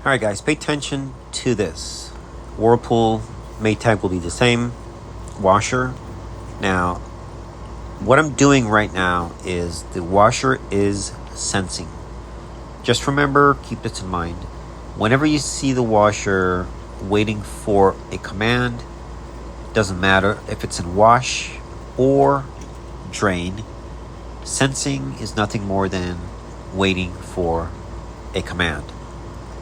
Alright guys, pay attention to this. Whirlpool, Maytag will be the same. Washer. Now, what I'm doing right now is the washer is sensing. Just remember, keep this in mind. Whenever you see the washer waiting for a command, doesn't matter if it's in wash or drain, sensing is nothing more than waiting for a command.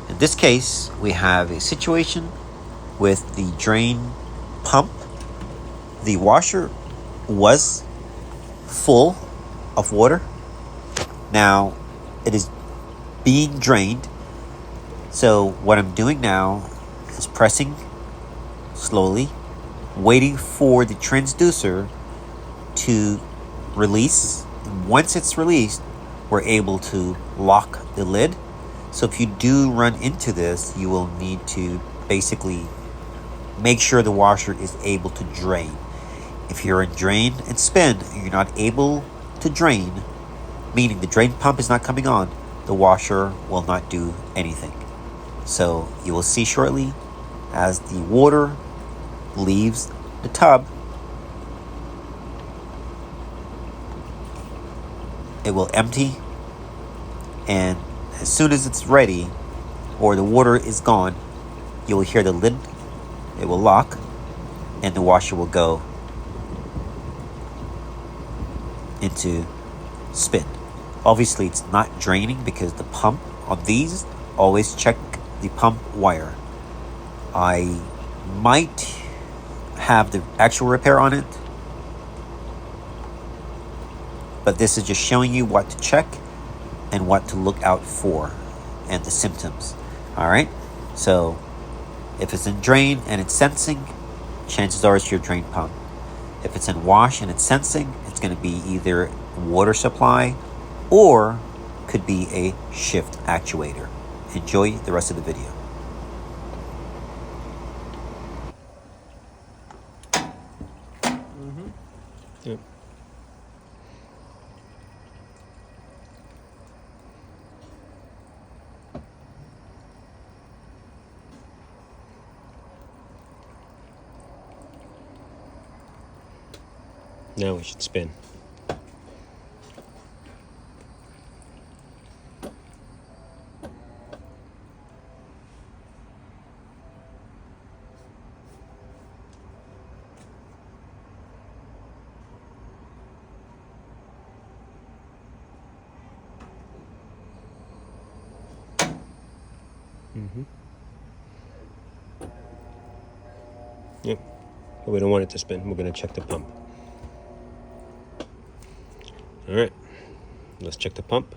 In this case, we have a situation with the drain pump. The washer was full of water. Now it is being drained. So what I'm doing now is pressing slowly, waiting for the transducer to release. And once it's released, we're able to lock the lid. So if you do run into this, you will need to basically make sure the washer is able to drain. If you're in drain and spin and you're not able to drain, meaning the drain pump is not coming on, the washer will not do anything. So you will see shortly as the water leaves the tub, it will empty, and as soon as it's ready or the water is gone, you will hear the lid, it will lock, and the washer will go into spin. Obviously it's not draining because the pump on these, always check the pump wire. I might have the actual repair on it, but this is just showing you what to check and what to look out for and the symptoms. All right, so if it's in drain and it's sensing, chances are it's your drain pump. If it's in wash and it's sensing, it's going to be either water supply or could be a shift actuator. Enjoy the rest of the video. Yep. Now we should spin. Yep. But we don't want it to spin. We're going to check the pump. All right. Let's check the pump.